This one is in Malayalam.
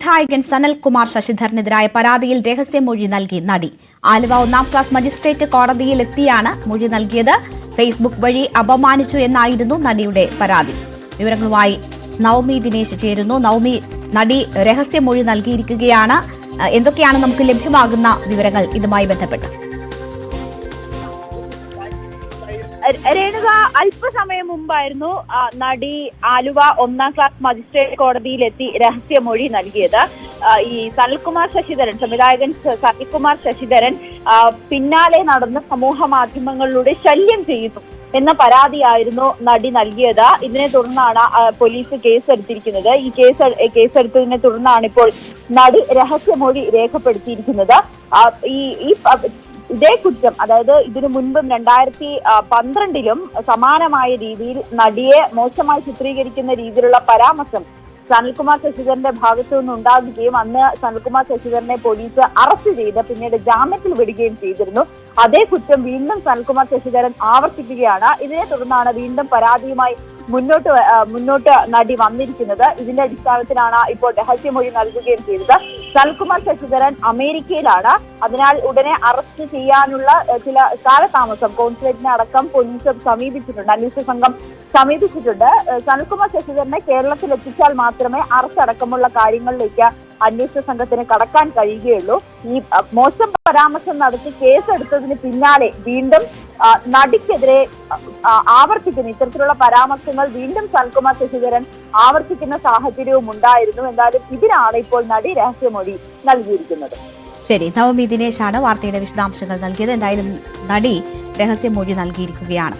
സംവിധായകൻ സനൽകുമാർ ശശിധരനെതിരായ പരാതിയിൽ രഹസ്യമൊഴി നൽകി നടി. ആലുവ 1-ാം ക്ലാസ് മജിസ്ട്രേറ്റ് കോടതിയിലെത്തിയാണ് മൊഴി നൽകിയത്. ഫേസ്ബുക്ക് വഴി അപമാനിച്ചു എന്നായിരുന്നു നടിയുടെ പരാതി. വിവരങ്ങളുമായി നവമി ദിനേശ് ചേരുന്നു. നവമി, നടി രഹസ്യമൊഴി നൽകിയിരിക്കുകയാണ്. എന്തൊക്കെയാണ് നമുക്ക് ലഭ്യമാകുന്ന വിവരങ്ങൾ ഇതുമായി ബന്ധപ്പെട്ട്? രേണുക, അല്പസമയം മുമ്പായിരുന്നു നടി ആലുവ 1-ാം ക്ലാസ് മജിസ്ട്രേറ്റ് കോടതിയിലെത്തി രഹസ്യമൊഴി നൽകിയത്. ഈ സനൽകുമാർ ശശിധരൻ, സംവിധായകൻ സനൽകുമാർ ശശിധരൻ പിന്നാലെ നടന്ന് സമൂഹ മാധ്യമങ്ങളിലൂടെ ശല്യം ചെയ്യുന്നു എന്ന പരാതിയായിരുന്നു നടി നൽകിയത്. ഇതിനെ തുടർന്നാണ് പോലീസ് കേസെടുത്തിരിക്കുന്നത്. ഈ കേസെടുത്തതിനെ തുടർന്നാണ് ഇപ്പോൾ നടി രഹസ്യമൊഴി രേഖപ്പെടുത്തിയിരിക്കുന്നത്. ഇതേ കുറ്റം, അതായത് ഇതിനു മുൻപും 2012-ലും സമാനമായ രീതിയിൽ നടിയെ മോശമായി ചിത്രീകരിക്കുന്ന രീതിയിലുള്ള പരാമർശം സനൽകുമാർ ശശിധരന്റെ ഭാഗത്തു നിന്നുണ്ടാകുകയും അന്ന് സനൽകുമാർ ശശിധരനെ പോലീസ് അറസ്റ്റ് ചെയ്ത് പിന്നീട് ജാമ്യത്തിൽ വിടുകയും ചെയ്തിരുന്നു. അതേ കുറ്റം വീണ്ടും സനൽകുമാർ ശശിധരൻ ആവർത്തിക്കുകയാണ്. ഇതിനെ തുടർന്നാണ് വീണ്ടും പരാതിയുമായി മുന്നോട്ട് നടി വന്നിരിക്കുന്നത്. ഇതിന്റെ അടിസ്ഥാനത്തിലാണ് ഇപ്പോൾ രഹസ്യമൊഴി നൽകുകയും ചെയ്തത്. സനൽകുമാർ ശശിധരൻ അമേരിക്കയിലാണ്. അതിനാൽ ഉടനെ അറസ്റ്റ് ചെയ്യാനുള്ള ചില കാലതാമസം കോൺസുലേറ്റിനെ അടക്കം പോലീസ് സമീപിച്ചിട്ടുണ്ട്, അന്വേഷണ സംഘം സമീപിച്ചിട്ടുണ്ട്. സനൽകുമാർ ശശിധരനെ കേരളത്തിൽ എത്തിച്ചാൽ മാത്രമേ അറസ്റ്റ് അടക്കമുള്ള കാര്യങ്ങളിലേക്ക് അന്വേഷണ സംഘത്തിന് കടക്കാൻ കഴിയുകയുള്ളൂ. ഈ മോശം പരാമർശം നടത്തി കേസെടുത്തതിന് പിന്നാലെ വീണ്ടും നടിക്കെതിരെ ആവർത്തിക്കുന്ന ഇത്തരത്തിലുള്ള പരാമർശങ്ങൾ വീണ്ടും സനൽകുമാർ ശശിധരൻ ആവർത്തിക്കുന്ന സാഹചര്യവും ഉണ്ടായിരുന്നു. എന്തായാലും ഇതിനാണ് ഇപ്പോൾ നടി രഹസ്യമൊഴി നൽകിയിരിക്കുന്നത്. ശരി, നവമി ദിനേശാണ് വാർത്തയുടെ വിശദാംശങ്ങൾ നൽകിയത്. എന്തായാലും നടി രഹസ്യമൊഴി നൽകിയിരിക്കുകയാണ്.